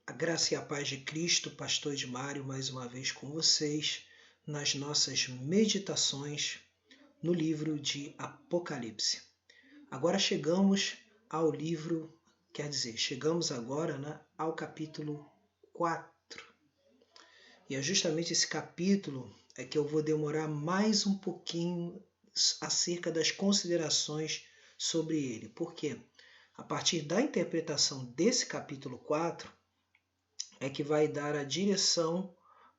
A graça e a paz de Cristo, Pastor Edmário, mais uma vez com vocês, nas nossas meditações no livro de Apocalipse. Agora chegamos ao livro, chegamos agora ao capítulo 4. E é justamente esse capítulo que eu vou demorar mais um pouquinho acerca das considerações sobre ele. Por quê? A partir da interpretação desse capítulo 4, é que vai dar a direção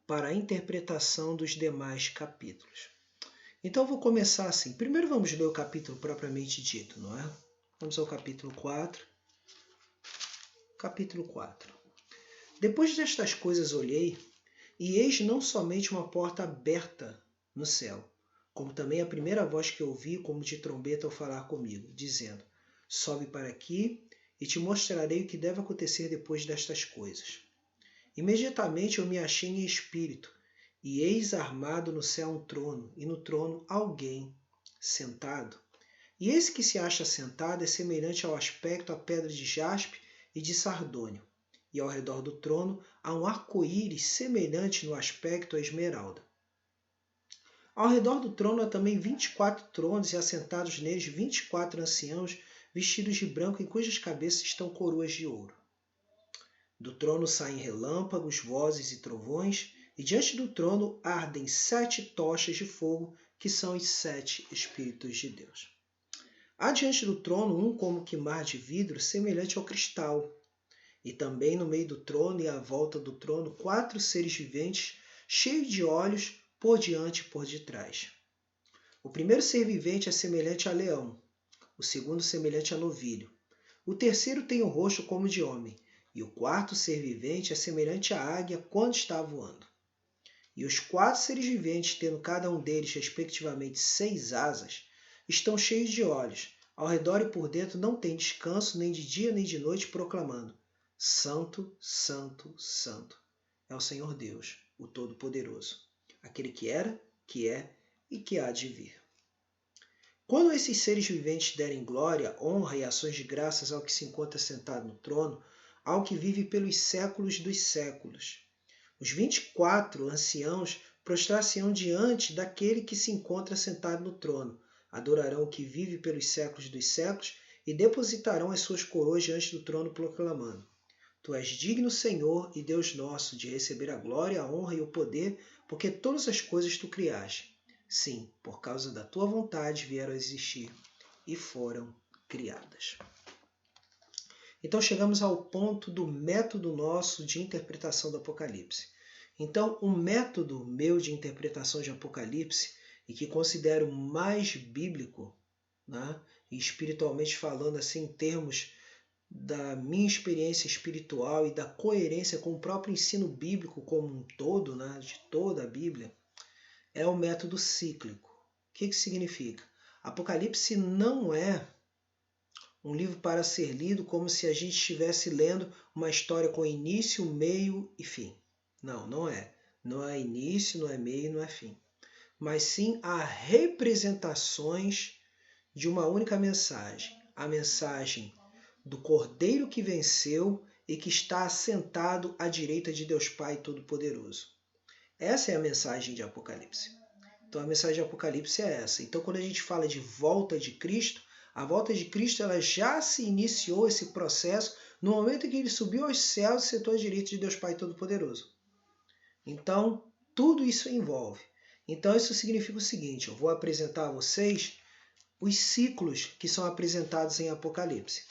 para a interpretação dos demais capítulos. Então eu vou começar assim. Primeiro vamos ler o capítulo propriamente dito, não é? Vamos ao capítulo 4. Capítulo 4. Depois destas coisas olhei, e eis não somente uma porta aberta no céu, como também a primeira voz que ouvi como de trombeta ao falar comigo, dizendo: sobe para aqui e te mostrarei o que deve acontecer depois destas coisas. Imediatamente eu me achei em espírito, e eis armado no céu um trono, e no trono alguém sentado. E esse que se acha sentado é semelhante ao aspecto a pedra de jaspe e de sardônio, e ao redor do trono há um arco-íris semelhante no aspecto a esmeralda. Ao redor do trono há também 24 tronos, e assentados neles 24 anciãos vestidos de branco, em cujas cabeças estão coroas de ouro. Do trono saem relâmpagos, vozes e trovões, e diante do trono ardem 7 tochas de fogo, que são os 7 Espíritos de Deus. Há diante do trono um como que mar de vidro, semelhante ao cristal. E também no meio do trono e à volta do trono 4 seres viventes, cheios de olhos, por diante e por detrás. O primeiro ser vivente é semelhante a leão, o segundo semelhante a novilho. O terceiro tem o rosto como de homem, e o quarto ser vivente é semelhante à águia quando está voando. E os 4 seres viventes, tendo cada um deles respectivamente 6 asas, estão cheios de olhos, ao redor e por dentro não têm descanso nem de dia nem de noite, proclamando: Santo, Santo, Santo é o Senhor Deus, o Todo-Poderoso, aquele que era, que é e que há de vir. Quando esses seres viventes derem glória, honra e ações de graças ao que se encontra sentado no trono, ao que vive pelos séculos dos séculos, os 24 anciãos prostrar-se-ão diante daquele que se encontra sentado no trono, adorarão o que vive pelos séculos dos séculos e depositarão as suas coroas diante do trono, proclamando: Tu és digno, Senhor e Deus nosso, de receber a glória, a honra e o poder, porque todas as coisas tu criaste. Sim, por causa da tua vontade vieram a existir e foram criadas. Então chegamos ao ponto do método nosso de interpretação do Apocalipse. Então o método meu de interpretação de Apocalipse, e que considero mais bíblico, né, e espiritualmente falando assim em termos da minha experiência espiritual e da coerência com o próprio ensino bíblico como um todo, né, de toda a Bíblia, é o método cíclico. O que significa? Apocalipse não é um livro para ser lido como se a gente estivesse lendo uma história com início, meio e fim. Não, não é. Não é início, não é meio, não é fim. Mas sim há representações de uma única mensagem. A mensagem do Cordeiro que venceu e que está assentado à direita de Deus Pai Todo-Poderoso. Essa é a mensagem de Apocalipse. Então a mensagem de Apocalipse é essa. Então quando a gente fala de volta de Cristo, a volta de Cristo ela já se iniciou esse processo no momento em que ele subiu aos céus e sentou à direita de Deus Pai Todo-Poderoso. Então tudo isso envolve. Então isso significa o seguinte: eu vou apresentar a vocês os ciclos que são apresentados em Apocalipse.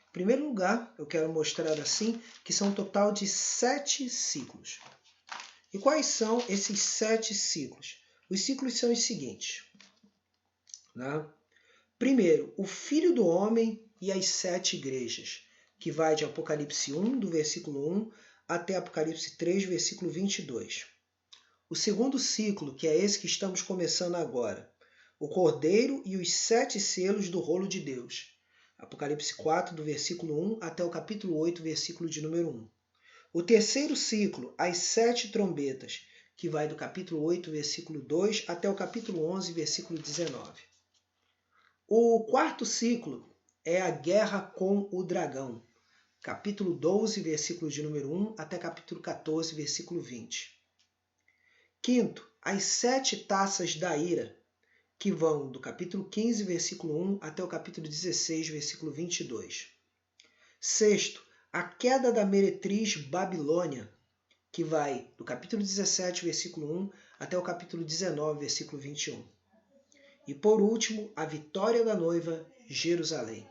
Em primeiro lugar, eu quero mostrar assim que são um total de 7 ciclos. E quais são esses 7 ciclos? Os ciclos são os seguintes. Né? Primeiro, o Filho do Homem e as 7 igrejas, que vai de Apocalipse 1, do versículo 1, até Apocalipse 3, versículo 22. O segundo ciclo, que é esse que estamos começando agora, o Cordeiro e os 7 selos do rolo de Deus. Apocalipse 4, do versículo 1 até o capítulo 8, versículo de número 1. O terceiro ciclo, as 7 trombetas, que vai do capítulo 8, versículo 2 até o capítulo 11, versículo 19. O quarto ciclo é a guerra com o dragão, capítulo 12, versículo de número 1 até capítulo 14, versículo 20. Quinto, as 7 taças da ira, que vão do capítulo 15, versículo 1 até o capítulo 16, versículo 22. Sexto, a queda da meretriz Babilônia, que vai do capítulo 17, versículo 1 até o capítulo 19, versículo 21. E por último, a vitória da noiva Jerusalém,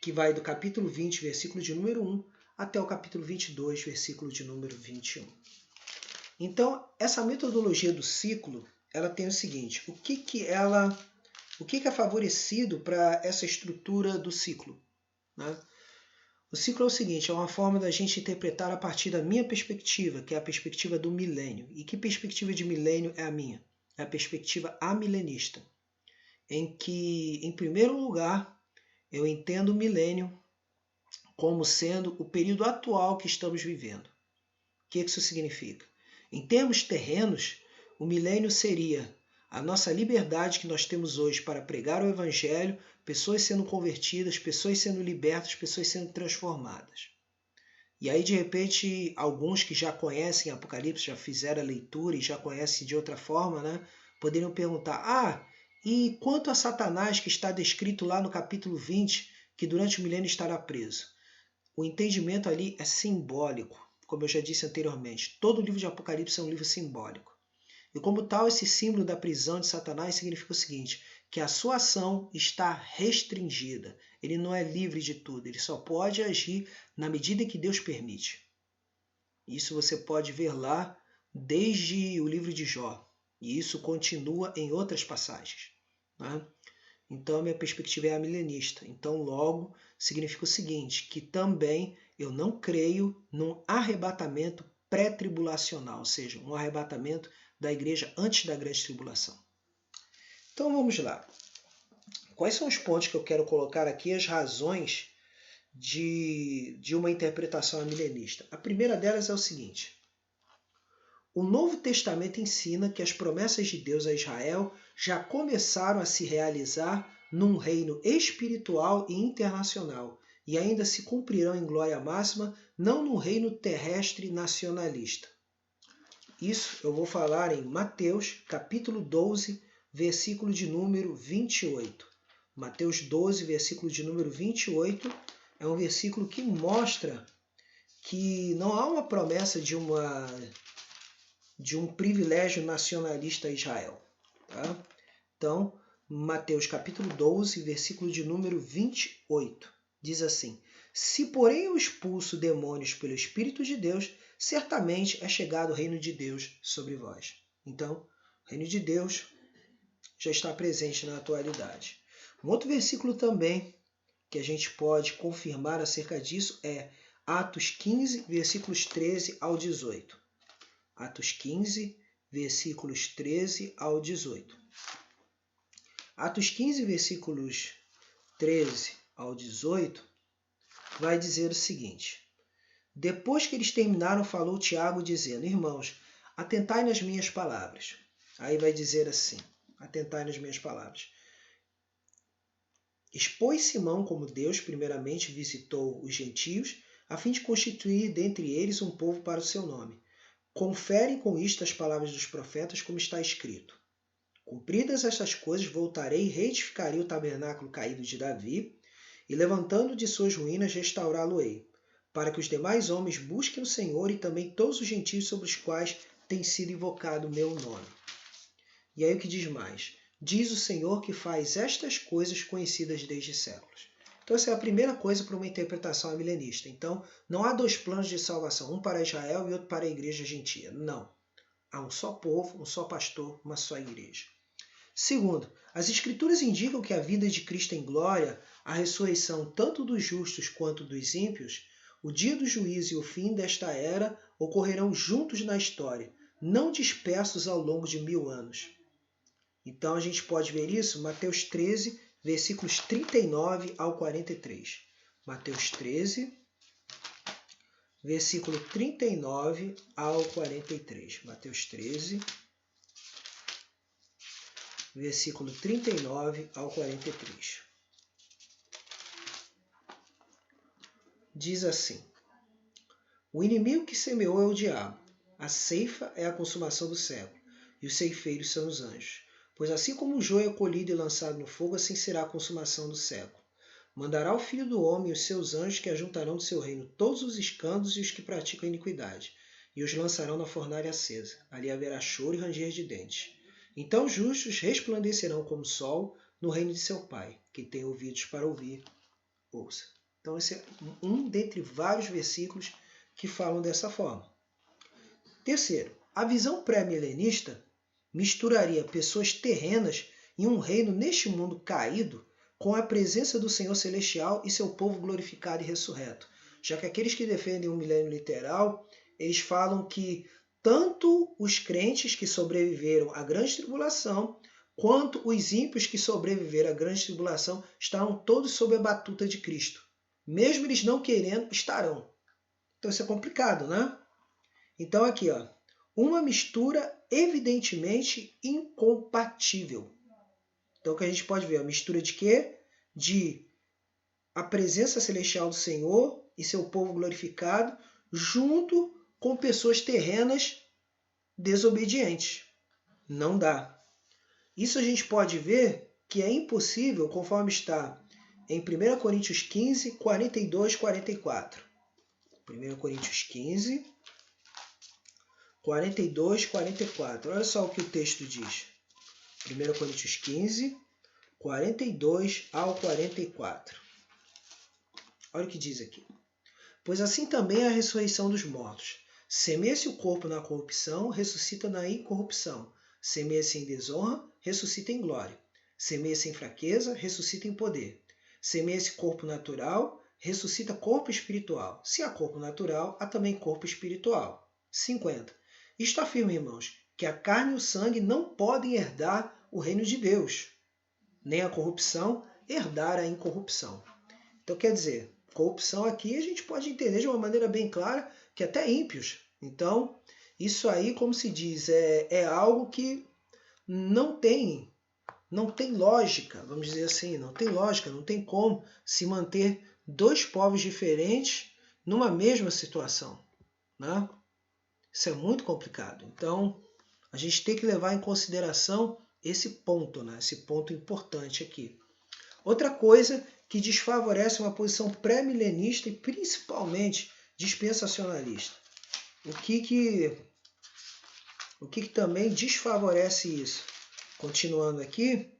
que vai do capítulo 20, versículo de número 1 até o capítulo 22, versículo de número 21. Então, essa metodologia do ciclo, ela tem o seguinte, o que é favorecido para essa estrutura do ciclo, né? O ciclo é o seguinte, é uma forma da gente interpretar a partir da minha perspectiva, que é a perspectiva do milênio. E que perspectiva de milênio é a minha? É a perspectiva amilenista, em que, em primeiro lugar, eu entendo o milênio como sendo o período atual que estamos vivendo. O que isso significa? Em termos terrenos, o milênio seria a nossa liberdade que nós temos hoje para pregar o Evangelho, pessoas sendo convertidas, pessoas sendo libertas, pessoas sendo transformadas. E aí, de repente, alguns que já conhecem Apocalipse, já fizeram a leitura e já conhecem de outra forma, né, poderiam perguntar, e quanto a Satanás que está descrito lá no capítulo 20, que durante o milênio estará preso? O entendimento ali é simbólico, como eu já disse anteriormente. Todo o livro de Apocalipse é um livro simbólico. E como tal, esse símbolo da prisão de Satanás significa o seguinte, que a sua ação está restringida. Ele não é livre de tudo, ele só pode agir na medida em que Deus permite. Isso você pode ver lá desde o livro de Jó. E isso continua em outras passagens, né? Então, a minha perspectiva é amilenista. Então, logo, significa o seguinte, que também eu não creio num arrebatamento pré-tribulacional, ou seja, um arrebatamento da igreja antes da grande tribulação. Então, vamos lá. Quais são os pontos que eu quero colocar aqui, as razões de uma interpretação amilenista? A primeira delas é o seguinte. O Novo Testamento ensina que as promessas de Deus a Israel já começaram a se realizar num reino espiritual e internacional e ainda se cumprirão em glória máxima, não num reino terrestre nacionalista. Isso eu vou falar em Mateus, capítulo 12, versículo de número 28. Mateus 12, versículo de número 28, é um versículo que mostra que não há uma promessa de um privilégio nacionalista a Israel. Tá? Então, Mateus capítulo 12, versículo de número 28, diz assim, se porém eu expulso demônios pelo Espírito de Deus, certamente é chegado o reino de Deus sobre vós. Então, o reino de Deus já está presente na atualidade. Um outro versículo também que a gente pode confirmar acerca disso é Atos 15, versículos 13 ao 18. Atos 15, versículos 13 ao 18. Atos 15, versículos 13 ao 18, vai dizer o seguinte. Depois que eles terminaram, falou Tiago dizendo, irmãos, atentai nas minhas palavras. Aí vai dizer assim, atentai nas minhas palavras. Expôs Simão como Deus primeiramente visitou os gentios, a fim de constituir dentre eles um povo para o seu nome. Conferem com isto as palavras dos profetas, como está escrito. Cumpridas estas coisas, voltarei e reedificarei o tabernáculo caído de Davi, e levantando de suas ruínas, restaurá-lo-ei, para que os demais homens busquem o Senhor e também todos os gentios sobre os quais tem sido invocado o meu nome. E aí o que diz mais? Diz o Senhor que faz estas coisas conhecidas desde séculos. Então essa é a primeira coisa para uma interpretação amilenista. Então não há dois planos de salvação, um para Israel e outro para a igreja gentia. Não. Há um só povo, um só pastor, uma só igreja. Segundo, as Escrituras indicam que a vida de Cristo em glória, a ressurreição tanto dos justos quanto dos ímpios, o dia do juízo e o fim desta era ocorrerão juntos na história, não dispersos ao longo de 1000 anos. Então a gente pode ver isso em Mateus 13, versículos 39 ao 43. Mateus 13, versículo 39 ao 43. Mateus 13, versículo 39 ao 43. diz assim: o inimigo que semeou é o diabo, a ceifa é a consumação do século, e os ceifeiros são os anjos. Pois assim como o joio é colhido e lançado no fogo, assim será a consumação do século. Mandará o Filho do Homem e os seus anjos, que ajuntarão do seu reino todos os escândalos e os que praticam iniquidade, e os lançarão na fornalha acesa. Ali haverá choro e ranger de dentes. Então os justos resplandecerão como o sol no reino de seu Pai. Quem tem ouvidos para ouvir, ouça. Então esse é um dentre vários versículos que falam dessa forma. Terceiro, a visão pré-milenista misturaria pessoas terrenas em um reino neste mundo caído com a presença do Senhor Celestial e seu povo glorificado e ressurreto. Já que aqueles que defendem o milênio literal, eles falam que tanto os crentes que sobreviveram à grande tribulação, quanto os ímpios que sobreviveram à grande tribulação, estarão todos sob a batuta de Cristo. Mesmo eles não querendo, estarão. Então isso é complicado, né? Então aqui, ó, uma mistura evidentemente incompatível. Então o que a gente pode ver, a mistura de quê? De a presença celestial do Senhor e seu povo glorificado, junto com pessoas terrenas desobedientes. Não dá. Isso a gente pode ver que é impossível, conforme está em 1 Coríntios 15, 42, 44. 1 Coríntios 15, 42, 44. Olha só o que o texto diz. 1 Coríntios 15, 42 ao 44. Olha o que diz aqui. Pois assim também é a ressurreição dos mortos. Semeia-se o corpo na corrupção, ressuscita na incorrupção. Semeia-se em desonra, ressuscita em glória. Semeia-se em fraqueza, ressuscita em poder. Semeia-se corpo natural, ressuscita corpo espiritual. Se há corpo natural, há também corpo espiritual. 50. Isto afirma, irmãos, que a carne e o sangue não podem herdar o reino de Deus, nem a corrupção herdar a incorrupção. Então, quer dizer, corrupção aqui a gente pode entender de uma maneira bem clara que até ímpios. Então, isso aí, como se diz, é algo que não tem lógica, vamos dizer assim, não tem lógica, não tem como se manter dois povos diferentes numa mesma situação, né? Isso é muito complicado. Então, a gente tem que levar em consideração esse ponto, né? Esse ponto importante aqui. Outra coisa que desfavorece uma posição pré-milenista e principalmente dispensacionalista. O que também desfavorece isso? Continuando aqui,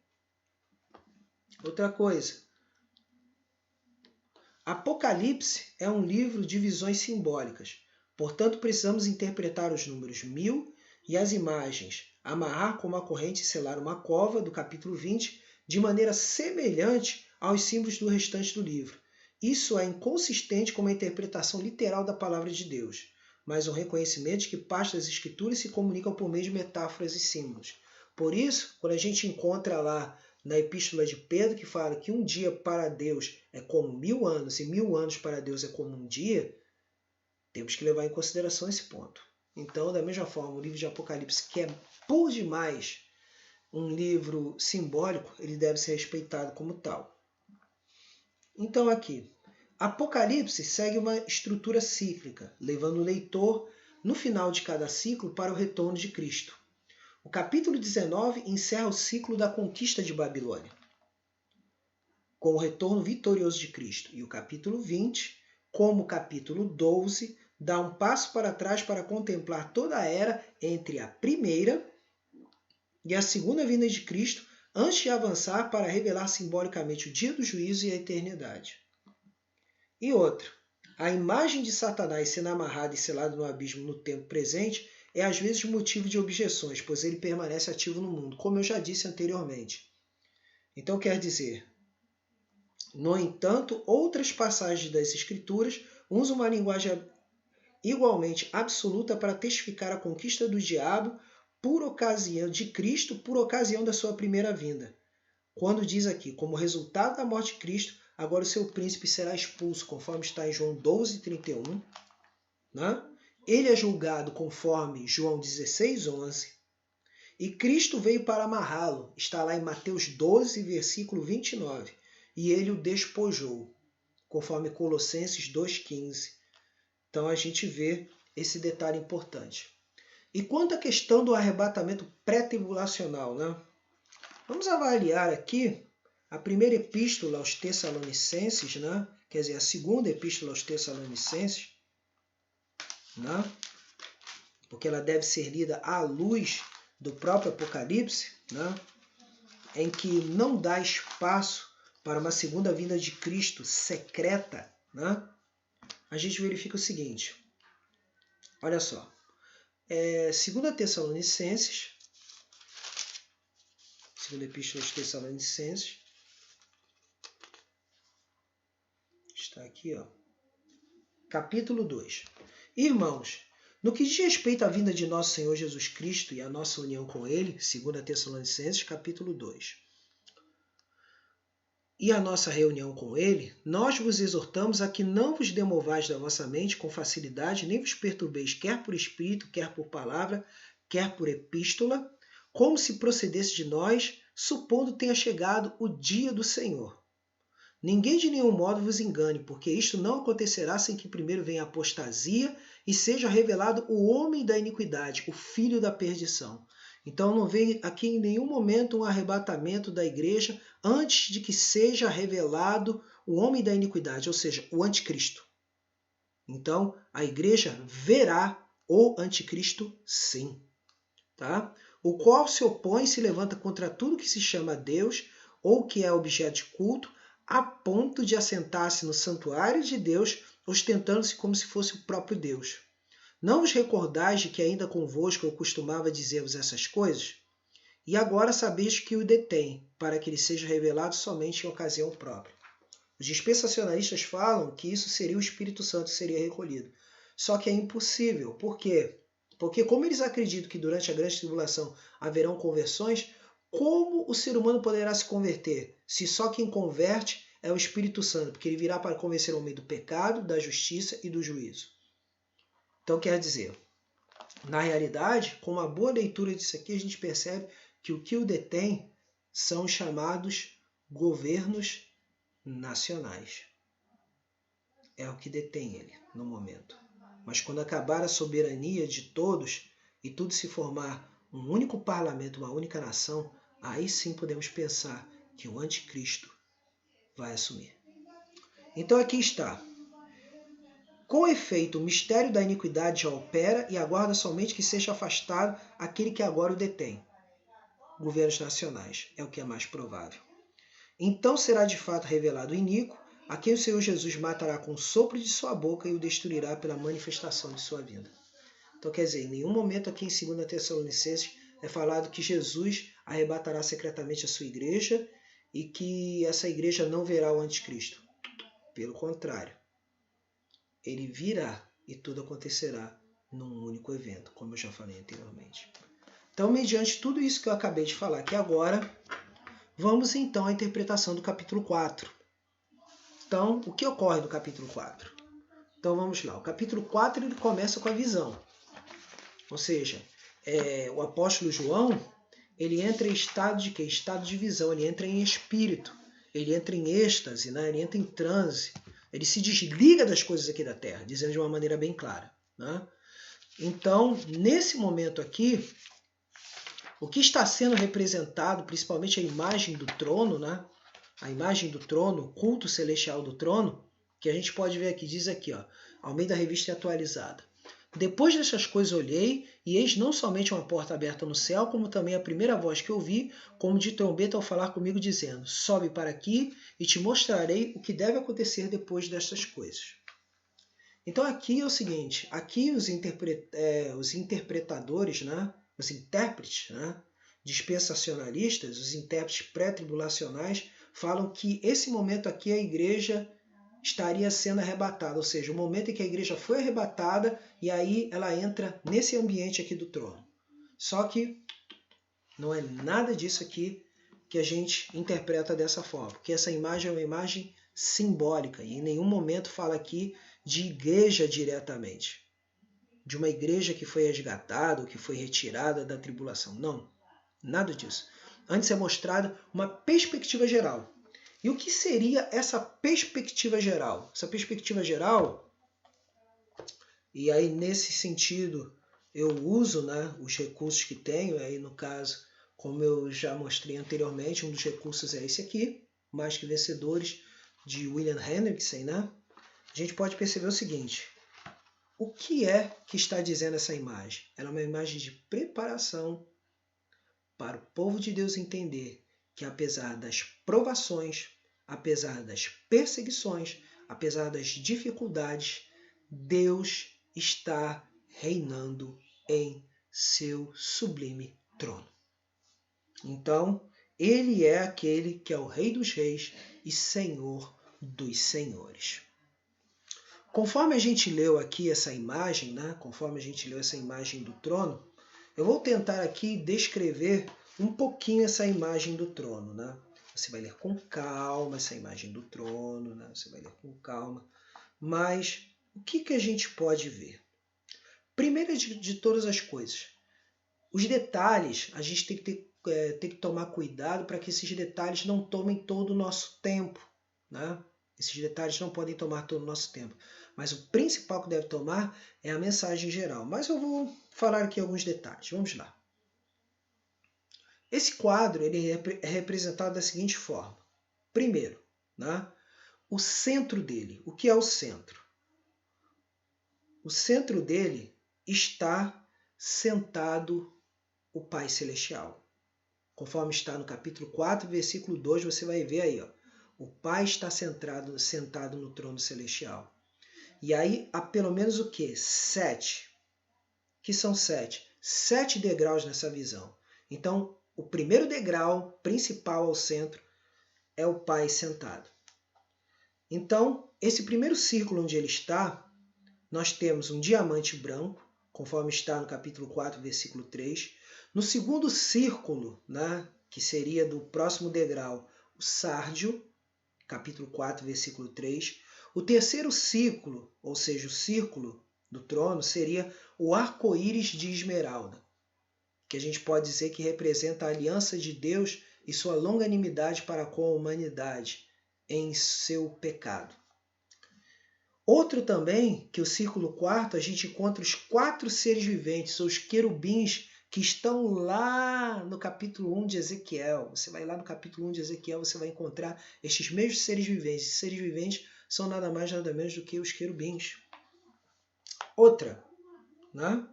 outra coisa. Apocalipse é um livro de visões simbólicas. Portanto, precisamos interpretar os números 1000 e as imagens, amarrar com uma corrente e selar uma cova, do capítulo 20, de maneira semelhante aos símbolos do restante do livro. Isso é inconsistente com uma interpretação literal da palavra de Deus, mas um reconhecimento de que parte das escrituras se comunicam por meio de metáforas e símbolos. Por isso, quando a gente encontra lá na epístola de Pedro, que fala que um dia para Deus é como 1000 anos e 1000 anos para Deus é como um dia, temos que levar em consideração esse ponto. Então, da mesma forma, o livro de Apocalipse, que é por demais um livro simbólico, ele deve ser respeitado como tal. Então aqui, Apocalipse segue uma estrutura cíclica, levando o leitor no final de cada ciclo para o retorno de Cristo. O capítulo 19 encerra o ciclo da conquista de Babilônia, com o retorno vitorioso de Cristo. E o capítulo 20, como o capítulo 12, dá um passo para trás para contemplar toda a era entre a primeira e a segunda vinda de Cristo, antes de avançar para revelar simbolicamente o dia do juízo e a eternidade. E outra, a imagem de Satanás sendo amarrada e selada no abismo no tempo presente é às vezes motivo de objeções, pois ele permanece ativo no mundo, como eu já disse anteriormente. Então quer dizer, no entanto, outras passagens das Escrituras usam uma linguagem igualmente absoluta para testificar a conquista do diabo por ocasião de Cristo, por ocasião da sua primeira vinda. Quando diz aqui, como resultado da morte de Cristo, agora o seu príncipe será expulso, conforme está em João 12:31. Né? Ele é julgado conforme João 16:11. E Cristo veio para amarrá-lo, está lá em Mateus 12, versículo 29. E ele o despojou, conforme Colossenses 2,15. Então a gente vê esse detalhe importante. E quanto à questão do arrebatamento pré-tribulacional, né? Vamos avaliar aqui a primeira epístola aos Tessalonicenses, né? Quer dizer, a segunda epístola aos Tessalonicenses, né? Porque ela deve ser lida à luz do próprio Apocalipse, né? Em que não dá espaço para uma segunda vinda de Cristo secreta, né? A gente verifica o seguinte, olha só, 2 Tessalonicenses, segunda epístola aos Tessalonicenses, está aqui, ó, capítulo 2. Irmãos, no que diz respeito à vinda de nosso Senhor Jesus Cristo e à nossa união com Ele, 2 Tessalonicenses, capítulo 2, e a nossa reunião com Ele, nós vos exortamos a que não vos demovais da vossa mente com facilidade, nem vos perturbeis, quer por espírito, quer por palavra, quer por epístola, como se procedesse de nós, supondo tenha chegado o dia do Senhor. Ninguém de nenhum modo vos engane, porque isto não acontecerá sem que primeiro venha a apostasia e seja revelado o homem da iniquidade, o filho da perdição. Então não vem aqui em nenhum momento um arrebatamento da igreja antes de que seja revelado o homem da iniquidade, ou seja, o anticristo. Então a igreja verá o anticristo sim, tá? O qual se opõe e se levanta contra tudo que se chama Deus ou que é objeto de culto, a ponto de assentar-se no santuário de Deus, ostentando-se como se fosse o próprio Deus. Não vos recordais de que ainda convosco eu costumava dizer-vos essas coisas? E agora sabeis que o detém, para que ele seja revelado somente em ocasião própria. Os dispensacionalistas falam que isso seria o Espírito Santo que seria recolhido. Só que é impossível. Por quê? Porque como eles acreditam que durante a grande tribulação haverão conversões, como o ser humano poderá se converter se só quem converte é o Espírito Santo? Porque ele virá para convencer o homem do pecado, da justiça e do juízo. Então quer dizer, na realidade, com uma boa leitura disso aqui, a gente percebe que o que o detém são os chamados governos nacionais. É o que detém ele no momento. Mas quando acabar a soberania de todos e tudo se formar um único parlamento, uma única nação, aí sim podemos pensar que o anticristo vai assumir. Então aqui está. Com efeito, o mistério da iniquidade já opera e aguarda somente que seja afastado aquele que agora o detém. Governos nacionais é o que é mais provável. Então será de fato revelado o iníquo, a quem o Senhor Jesus matará com o sopro de sua boca e o destruirá pela manifestação de sua vinda. Então quer dizer, em nenhum momento aqui em 2 Tessalonicenses é falado que Jesus arrebatará secretamente a sua igreja e que essa igreja não verá o anticristo. Pelo contrário, ele virá e tudo acontecerá num único evento, como eu já falei anteriormente. Então, mediante tudo isso que eu acabei de falar aqui agora, vamos então à interpretação do capítulo 4. Então, o que ocorre no capítulo 4? Então vamos lá. O capítulo 4 ele começa com a visão. Ou seja, o apóstolo João, ele entra em estado de quê? Estado de visão, ele entra em espírito, ele entra em êxtase, né? Ele entra em transe, ele se desliga das coisas aqui da terra, dizendo de uma maneira bem clara, né? Então, nesse momento aqui, o que está sendo representado, principalmente a imagem do trono, né? A imagem do trono, o culto celestial do trono, que a gente pode ver aqui, diz aqui, ó, Almeida Revista Atualizada. Depois dessas coisas olhei, e eis não somente uma porta aberta no céu, como também a primeira voz que ouvi, como de trombeta ao falar comigo, dizendo, sobe para aqui e te mostrarei o que deve acontecer depois destas coisas. Então aqui é o seguinte, aqui os interpretadores, né, os intérpretes, né, dispensacionalistas, os intérpretes pré-tribulacionais, falam que esse momento aqui a igreja estaria sendo arrebatada, ou seja, o momento em que a igreja foi arrebatada e aí ela entra nesse ambiente aqui do trono. Só que não é nada disso aqui que a gente interpreta dessa forma, porque essa imagem é uma imagem simbólica e em nenhum momento fala aqui de igreja diretamente, de uma igreja que foi resgatada ou que foi retirada da tribulação. Não, nada disso. Antes é mostrada uma perspectiva geral. E o que seria essa perspectiva geral? Essa perspectiva geral, e aí nesse sentido eu uso, né, os recursos que tenho, aí no caso, como eu já mostrei anteriormente, um dos recursos é esse aqui, Mais que Vencedores, de William Hendrickson, né? A gente pode perceber o seguinte: o que é que está dizendo essa imagem? Ela é uma imagem de preparação para o povo de Deus entender que apesar das provações, apesar das perseguições, apesar das dificuldades, Deus está reinando em seu sublime trono. Então, ele é aquele que é o Rei dos Reis e Senhor dos Senhores. Conforme a gente leu aqui essa imagem, né? Conforme a gente leu essa imagem do trono, eu vou tentar aqui descrever um pouquinho essa imagem do trono, né? Você vai ler com calma essa imagem do trono, né? Você vai ler com calma. Mas o que a gente pode ver? Primeiro de todas as coisas, os detalhes, a gente tem que tomar cuidado para que esses detalhes não tomem todo o nosso tempo, né? Esses detalhes não podem tomar todo o nosso tempo. Mas o principal que deve tomar é a mensagem geral. Mas eu vou falar aqui alguns detalhes. Vamos lá. Esse quadro ele é representado da seguinte forma. Primeiro, né, o centro dele. O que é o centro? O centro dele está sentado o Pai Celestial. Conforme está no capítulo 4, versículo 2, você vai ver aí, ó, o Pai está sentado no trono celestial. E aí há pelo menos o quê? 7. Que são 7? 7 degraus nessa visão. Então, o primeiro degrau principal ao centro é o Pai sentado. Então, esse primeiro círculo onde ele está, nós temos um diamante branco, conforme está no capítulo 4, versículo 3. No segundo círculo, né, que seria do próximo degrau, o sárdio, capítulo 4, versículo 3. O terceiro círculo, ou seja, o círculo do trono, seria o arco-íris de esmeralda, que a gente pode dizer que representa a aliança de Deus e sua longanimidade para com a humanidade em seu pecado. Outro também, que o círculo quarto, a gente encontra os 4 seres viventes, ou os querubins, que estão lá no capítulo 1 de Ezequiel. Você vai lá no capítulo 1 de Ezequiel, você vai encontrar estes mesmos seres viventes. Esses seres viventes são nada mais, nada menos do que os querubins. Outra, né?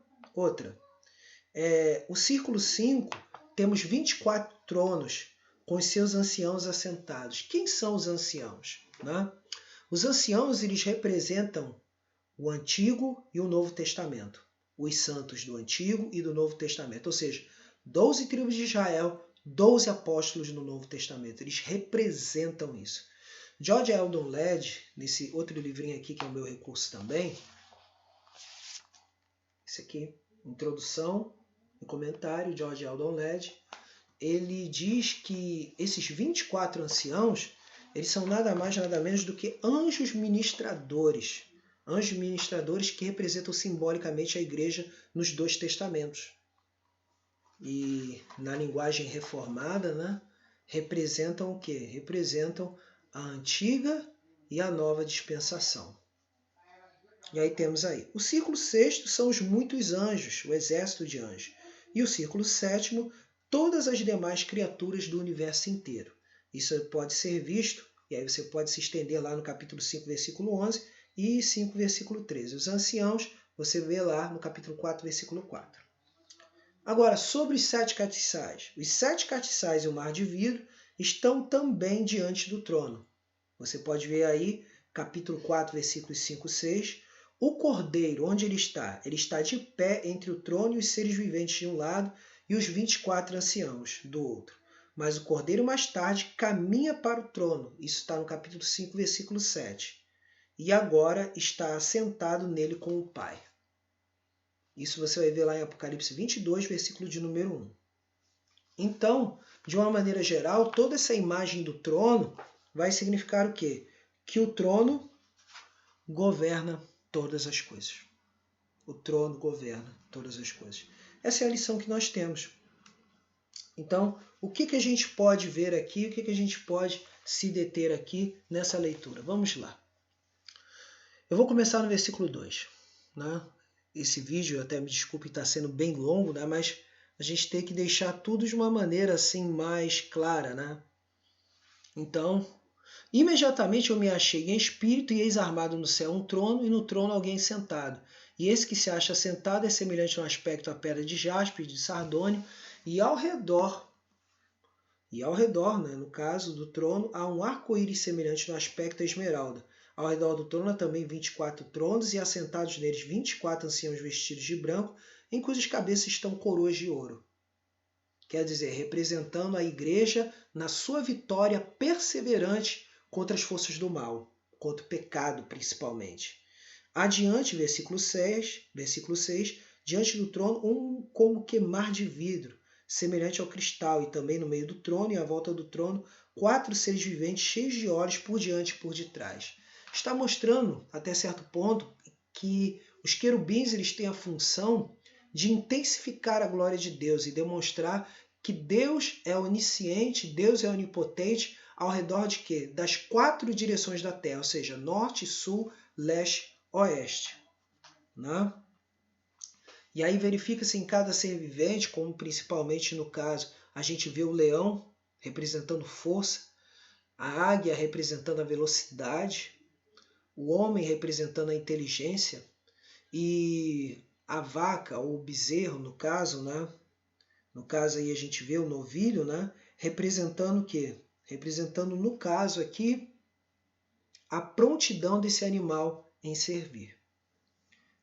O círculo 5, temos 24 tronos com os seus anciãos assentados. Quem são os anciãos? Né? Os anciãos, eles representam o Antigo e o Novo Testamento. Os santos do Antigo e do Novo Testamento. Ou seja, 12 tribos de Israel, 12 apóstolos no Novo Testamento. Eles representam isso. George Eldon Ladd, nesse outro livrinho aqui, que é o meu recurso também, esse aqui, introdução e comentário, George Eldon Ladd, ele diz que esses 24 anciãos, eles são nada mais, nada menos do que anjos ministradores. Anjos ministradores que representam simbolicamente a igreja nos 2 testamentos. E na linguagem reformada, né, representam o quê? Representam a antiga e a nova dispensação. E aí temos aí. O círculo 6º são os muitos anjos, o exército de anjos. E o círculo 7º, todas as demais criaturas do universo inteiro. Isso pode ser visto, e aí você pode se estender lá no capítulo 5, versículo 11, e 5, versículo 13. Os anciãos, você vê lá no capítulo 4, versículo 4. Agora, sobre os 7 castiçais. Os 7 castiçais e o mar de vidro estão também diante do trono. Você pode ver aí, capítulo 4, versículos 5 e 6. O cordeiro, onde ele está? Ele está de pé entre o trono e os seres viventes de um lado e os 24 anciãos do outro. Mas o cordeiro mais tarde caminha para o trono. Isso está no capítulo 5, versículo 7. E agora está assentado nele com o Pai. Isso você vai ver lá em Apocalipse 22, versículo de número 1. Então, de uma maneira geral, toda essa imagem do trono vai significar o quê? Que o trono governa todas as coisas. O trono governa todas as coisas. Essa é a lição que nós temos. Então, o que a gente pode ver aqui, o que a gente pode se deter aqui nessa leitura. Vamos lá. Eu vou começar no versículo 2. Né? Esse vídeo, até me desculpe, está sendo bem longo, né? Mas a gente tem que deixar tudo de uma maneira assim mais clara. Né? Então, imediatamente eu me achei em espírito e eis armado no céu um trono e no trono alguém sentado. E esse que se acha sentado é semelhante no aspecto à pedra de jaspe, de sardônio, e ao redor, né, no caso do trono, há um arco-íris semelhante no aspecto à esmeralda. Ao redor do trono há também 24 tronos e assentados neles 24 anciãos vestidos de branco, em cujas cabeças estão coroas de ouro. Quer dizer, representando a igreja na sua vitória perseverante contra as forças do mal, contra o pecado principalmente. Adiante, versículo 6, diante do trono, um como que mar de vidro, semelhante ao cristal, e também no meio do trono e à volta do trono, 4 seres viventes cheios de olhos por diante e por detrás. Está mostrando, até certo ponto, que os querubins eles têm a função de intensificar a glória de Deus e demonstrar que Deus é onisciente, Deus é onipotente, ao redor de quê? Das 4 direções da Terra, ou seja, norte, sul, leste, oeste. Né? E aí verifica-se em cada ser vivente, como principalmente no caso, a gente vê o leão representando força, a águia representando a velocidade, o homem representando a inteligência e a vaca ou o bezerro, no caso, né? No caso aí a gente vê o novilho, né? Representando o quê? Representando, no caso aqui, a prontidão desse animal em servir.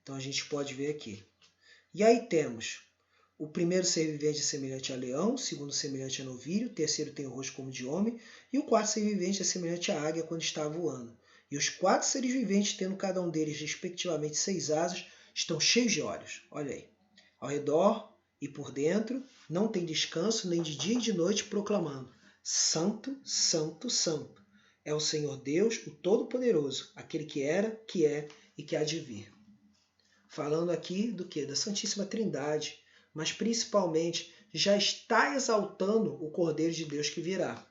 Então a gente pode ver aqui. E aí temos o primeiro ser vivente semelhante a leão, o segundo semelhante a novilho, o terceiro tem o rosto como de homem, e o quarto ser vivente é semelhante à águia quando está voando. E os 4 seres viventes, tendo cada um deles respectivamente 6 asas, estão cheios de olhos. Olha aí. Ao redor e por dentro, não tem descanso nem de dia e de noite, proclamando: Santo, Santo, Santo. É o Senhor Deus, o Todo-Poderoso, aquele que era, que é e que há de vir. Falando aqui do quê? Da Santíssima Trindade, mas principalmente já está exaltando o Cordeiro de Deus que virá.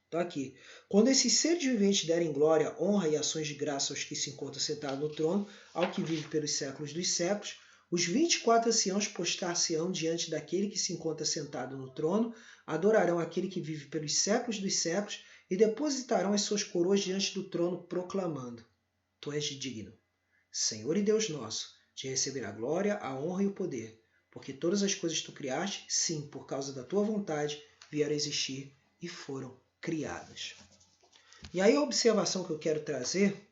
Então aqui, quando esses seres viventes derem glória, honra e ações de graça aos que se encontram sentados no trono, ao que vive pelos séculos dos séculos, os 24 anciãos postar-se-ão diante daquele que se encontra sentado no trono, adorarão aquele que vive pelos séculos dos séculos e depositarão as suas coroas diante do trono, proclamando: Tu és digno, Senhor e Deus nosso, de receber a glória, a honra e o poder, porque todas as coisas tu criaste, sim, por causa da tua vontade, vieram a existir e foram criadas. E aí a observação que eu quero trazer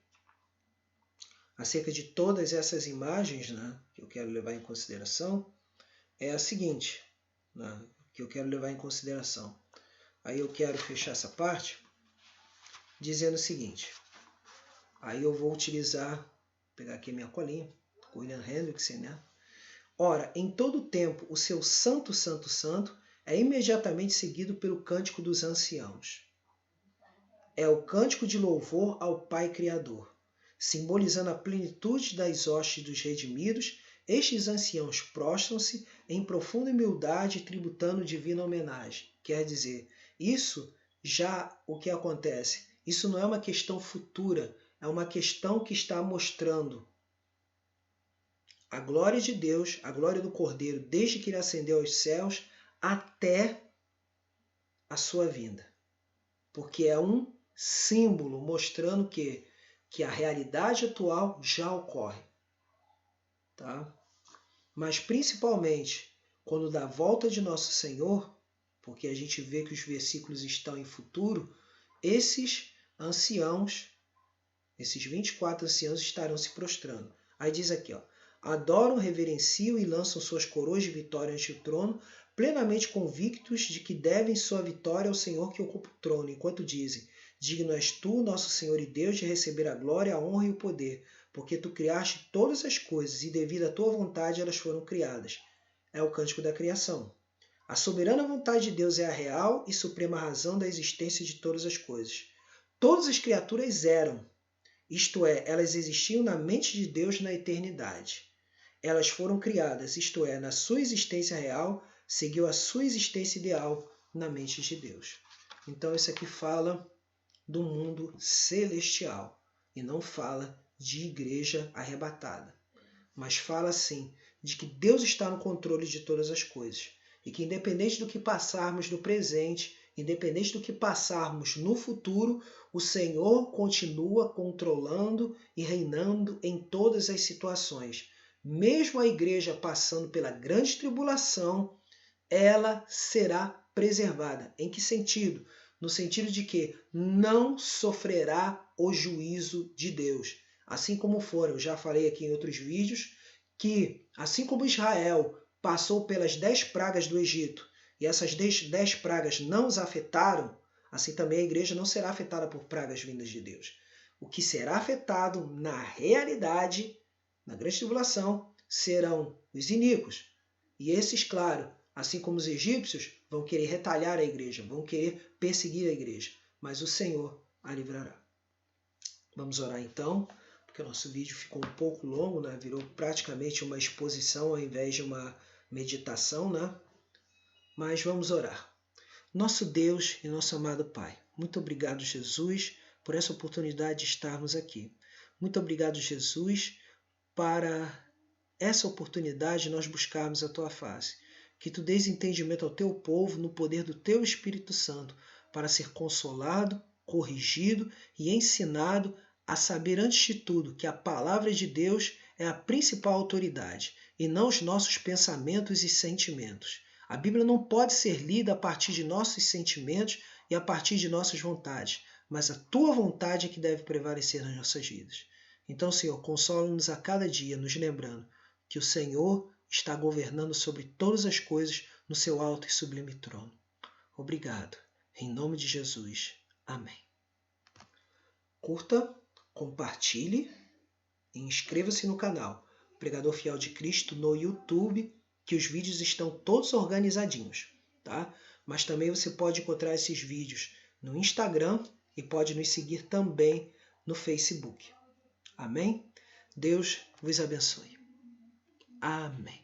acerca de todas essas imagens, né, que eu quero levar em consideração, é a seguinte, né, que eu quero levar em consideração. Aí eu quero fechar essa parte dizendo o seguinte. Aí eu vou utilizar, pegar aqui a minha colinha, William Hendrickson, né? Ora, em todo tempo, o seu santo, santo, santo é imediatamente seguido pelo cântico dos anciãos. É o cântico de louvor ao Pai Criador. Simbolizando a plenitude das hostes dos redimidos, estes anciãos prostram-se em profunda humildade, tributando divina homenagem. Quer dizer, isso já o que acontece? Isso não é uma questão futura, é uma questão que está mostrando a glória de Deus, a glória do Cordeiro, desde que ele ascendeu aos céus até a sua vinda. Porque é um símbolo mostrando que a realidade atual já ocorre. Tá? Mas principalmente quando da volta de Nosso Senhor, porque a gente vê que os versículos estão em futuro, esses anciãos, esses 24 anciãos estarão se prostrando. Aí diz aqui, ó, adoram, reverenciam e lançam suas coroas de vitória ante o trono, plenamente convictos de que devem sua vitória ao Senhor que ocupa o trono, enquanto dizem: digno és tu, nosso Senhor e Deus, de receber a glória, a honra e o poder, porque tu criaste todas as coisas e devido à tua vontade elas foram criadas. É o cântico da criação. A soberana vontade de Deus é a real e suprema razão da existência de todas as coisas. Todas as criaturas eram, isto é, elas existiam na mente de Deus na eternidade. Elas foram criadas, isto é, na sua existência real, seguiu a sua existência ideal na mente de Deus. Então isso aqui fala do mundo celestial e não fala de igreja arrebatada, mas fala sim de que Deus está no controle de todas as coisas e que independente do que passarmos no presente, independente do que passarmos no futuro, o Senhor continua controlando e reinando em todas as situações. Mesmo a igreja passando pela grande tribulação, ela será preservada. Em que sentido? No sentido de que não sofrerá o juízo de Deus. Assim como foram, eu já falei aqui em outros vídeos, que assim como Israel passou pelas 10 pragas do Egito e essas 10 pragas não os afetaram, assim também a igreja não será afetada por pragas vindas de Deus. O que será afetado na realidade, na grande tribulação, serão os iníquos. E esses, claro, assim como os egípcios, vão querer retalhar a igreja, vão querer perseguir a igreja, mas o Senhor a livrará. Vamos orar então, porque o nosso vídeo ficou um pouco longo, né? Virou praticamente uma exposição ao invés de uma meditação, né? Mas vamos orar. Nosso Deus e nosso amado Pai, muito obrigado, Jesus, por essa oportunidade de estarmos aqui. Muito obrigado, Jesus, para essa oportunidade de nós buscarmos a Tua face. Que Tu dês entendimento ao Teu povo no poder do Teu Espírito Santo, para ser consolado, corrigido e ensinado a saber antes de tudo que a palavra de Deus é a principal autoridade e não os nossos pensamentos e sentimentos. A Bíblia não pode ser lida a partir de nossos sentimentos e a partir de nossas vontades, mas a Tua vontade é que deve prevalecer nas nossas vidas. Então, Senhor, consola-nos a cada dia, nos lembrando que o Senhor está governando sobre todas as coisas no seu alto e sublime trono. Obrigado. Em nome de Jesus. Amém. Curta, compartilhe e inscreva-se no canal Pregador Fiel de Cristo no YouTube, que os vídeos estão todos organizadinhos, tá? Mas também você pode encontrar esses vídeos no Instagram e pode nos seguir também no Facebook. Amém? Deus vos abençoe. Amém.